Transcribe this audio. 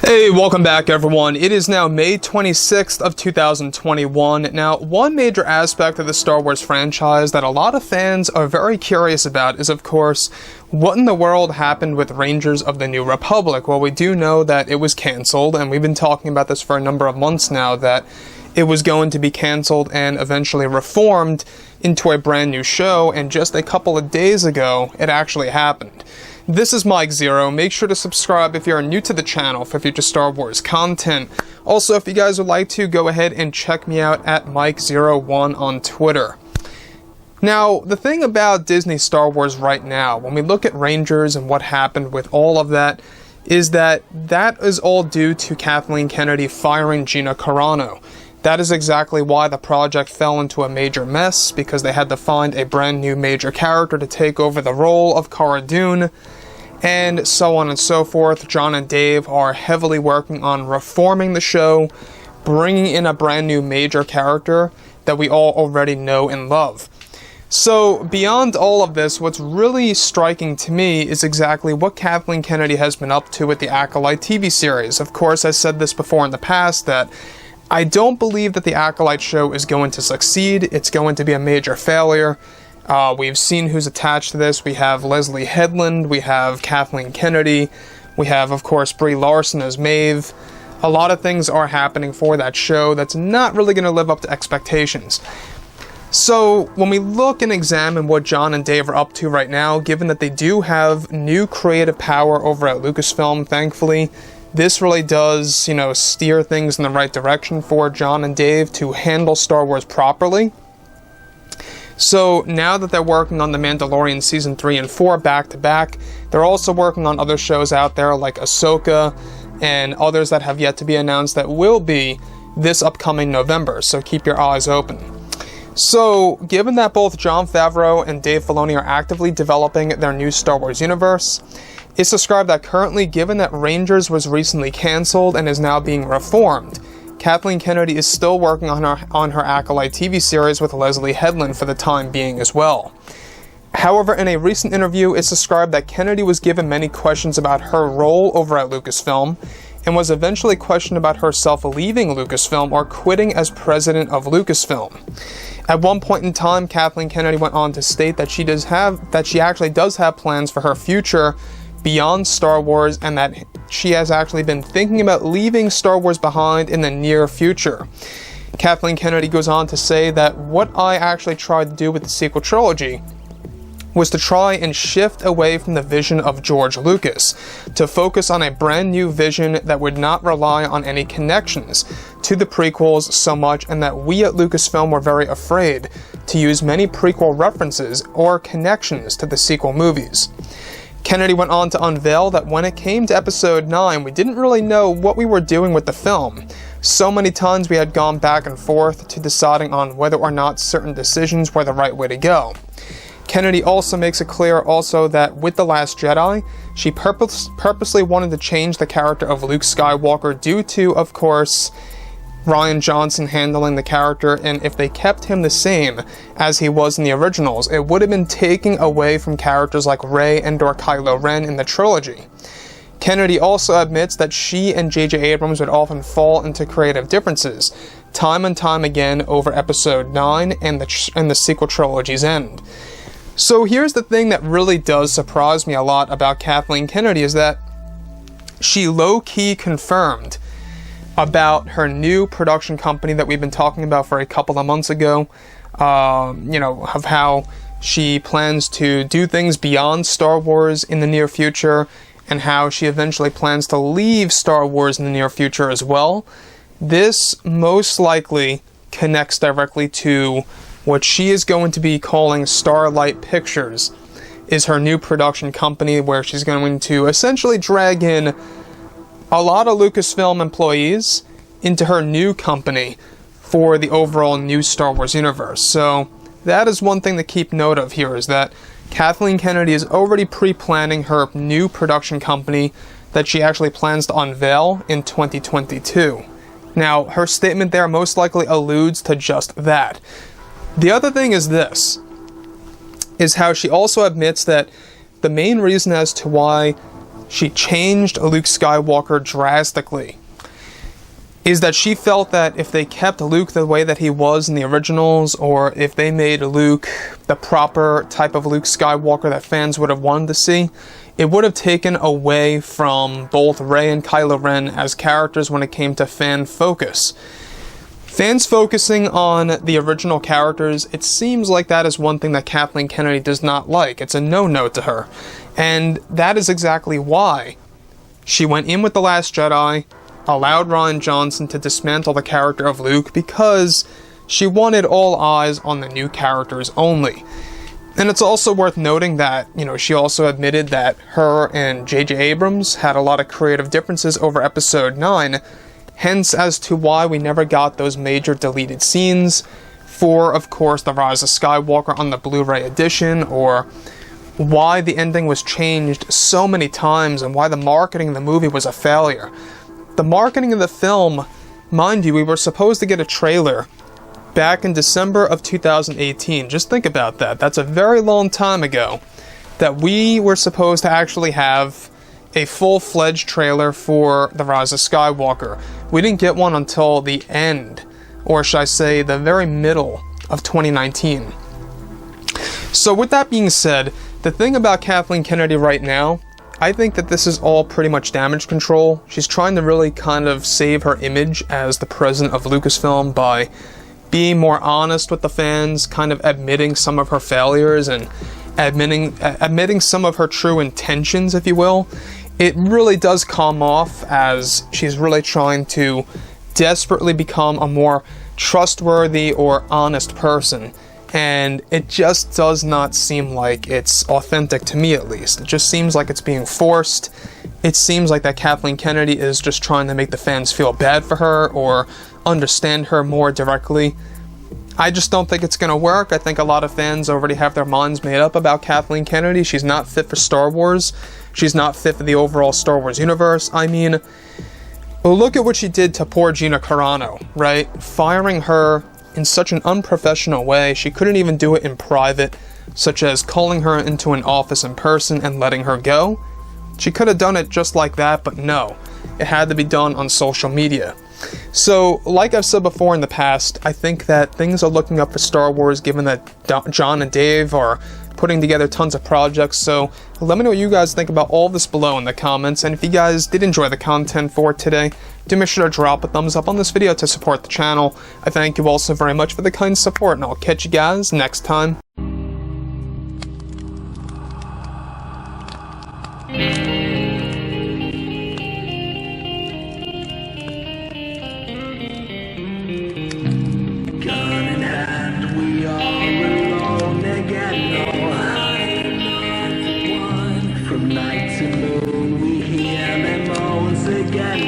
Hey, welcome back everyone. It is now May 26th of 2021. Now, one major aspect of the Star Wars franchise that a lot of fans are very curious about is, of course, what in the world happened with Rangers of the New Republic? Well, we do know that it was canceled, and we've been talking about this for a number of months now, that it was going to be canceled and eventually reformed into a brand new show, and just a couple of days ago, it actually happened. This is Mike Zero. Make sure to subscribe if you're new to the channel for future Star Wars content. Also, if you guys would like to, go ahead and check me out at Mike01 on Twitter. Now, the thing about Disney Star Wars right now, when we look at Rangers and what happened with all of that, is that is all due to Kathleen Kennedy firing GINA CARANO. That is exactly why the project fell into a major mess, because they had to find a brand new major character to take over the role of Cara Dune, and so on and so forth. John and Dave are heavily working on reforming the show, bringing in a brand new major character that we all already know and love. So, beyond all of this, what's really striking to me is exactly what Kathleen Kennedy has been up to with the Acolyte TV series. Of course, I said this before in the past, that I don't believe that the Acolyte show is going to succeed. It's going to be a major failure. We've seen who's attached to this. We have Leslie Headland, we have Kathleen Kennedy, we have, of course, Brie Larson as Maeve. A lot of things are happening for that show that's not really going to live up to expectations. So, when we look and examine what John and Dave are up to right now, given that they do have new creative power over at Lucasfilm, thankfully, this really does, steer things in the right direction for John and Dave to handle Star Wars properly. So now that they're working on The Mandalorian Season 3 and 4 back-to-back, they're also working on other shows out there like Ahsoka and others that have yet to be announced that will be this upcoming November, so keep your eyes open. So, given that both Jon Favreau and Dave Filoni are actively developing their new Star Wars universe, it's described that currently, given that Rangers was recently cancelled and is now being reformed, Kathleen Kennedy is still working on her Acolyte TV series with Leslie Headland for the time being as well. However, in a recent interview, it's described that Kennedy was given many questions about her role over at Lucasfilm, and was eventually questioned about herself leaving Lucasfilm or quitting as president of Lucasfilm. At one point in time, Kathleen Kennedy went on to state that she actually does have plans for her future beyond Star Wars, and that she has actually been thinking about leaving Star Wars behind in the near future. Kathleen Kennedy goes on to say that what I actually tried to do with the sequel trilogy was to try and shift away from the vision of George Lucas, to focus on a brand new vision that would not rely on any connections to the prequels so much, and that we at Lucasfilm were very afraid to use many prequel references or connections to the sequel movies. Kennedy went on to unveil that when it came to Episode 9, we didn't really know what we were doing with the film. So many times we had gone back and forth to deciding on whether or not certain decisions were the right way to go. Kennedy also makes it clear also that with The Last Jedi, she purposely wanted to change the character of Luke Skywalker due to, of course, Rian Johnson handling the character, and if they kept him the same as he was in the originals, it would have been taking away from characters like Rey and/or Kylo Ren in the trilogy. Kennedy also admits that she and J.J. Abrams would often fall into creative differences, time and time again over Episode 9 and the sequel trilogy's end. So here's the thing that really does surprise me a lot about Kathleen Kennedy, is that she low-key confirmed about her new production company that we've been talking about for a couple of months ago, of how she plans to do things beyond Star Wars in the near future, and how she eventually plans to leave Star Wars in the near future as well. This most likely connects directly to what she is going to be calling Starlight Pictures, is her new production company, where she's going to essentially drag in a lot of Lucasfilm employees into her new company for the overall new Star Wars universe. So that is one thing to keep note of here, is that Kathleen Kennedy is already pre-planning her new production company that she actually plans to unveil in 2022. Now, her statement there most likely alludes to just that. The other thing is this, is how she also admits that the main reason as to why she changed Luke Skywalker drastically is that she felt that if they kept Luke the way that he was in the originals, or if they made Luke the proper type of Luke Skywalker that fans would have wanted to see, it would have taken away from both Rey and Kylo Ren as characters when it came to fan focus. Fans focusing on the original characters, it seems like that is one thing that Kathleen Kennedy does not like. It's a no-no to her. And that is exactly why she went in with The Last Jedi, allowed Rian Johnson to dismantle the character of Luke, because she wanted all eyes on the new characters only. And it's also worth noting that, she also admitted that her and J.J. Abrams had a lot of creative differences over Episode 9, hence as to why we never got those major deleted scenes for, of course, The Rise of Skywalker on the Blu-ray edition, or why the ending was changed so many times, and why the marketing of the movie was a failure. The marketing of the film, mind you, we were supposed to get a trailer back in December of 2018. Just think about that. That's a very long time ago that we were supposed to actually have a full-fledged trailer for The Rise of Skywalker. We didn't get one until the end, or should I say the very middle of 2019. So with that being said, the thing about Kathleen Kennedy right now, I think that this is all pretty much damage control. She's trying to really kind of save her image as the president of Lucasfilm by being more honest with the fans, kind of admitting some of her failures and admitting some of her true intentions, if you will. It really does come off as she's really trying to desperately become a more trustworthy or honest person. And it just does not seem like it's authentic to me, at least. It just seems like it's being forced. It seems like that Kathleen Kennedy is just trying to make the fans feel bad for her or understand her more directly. I just don't think it's going to work. I think a lot of fans already have their minds made up about Kathleen Kennedy. She's not fit for Star Wars. She's not fit for the overall Star Wars universe. I mean, look at what she did to poor GINA Carano, right? Firing her in such an unprofessional way. She couldn't even do it in private, such as calling her into an office in person and letting her go. She could have done it just like that, but no. It had to be done on social media. So, like I've said before in the past, I think that things are looking up for Star Wars, given that John and Dave are putting together tons of projects. So let me know what you guys think about all this below in the comments, and if you guys did enjoy the content for today, do make sure to drop a thumbs up on this video to support the channel. I thank you all so very much for the kind support, and I'll catch you guys next time. Night to moon, we hear them moans again.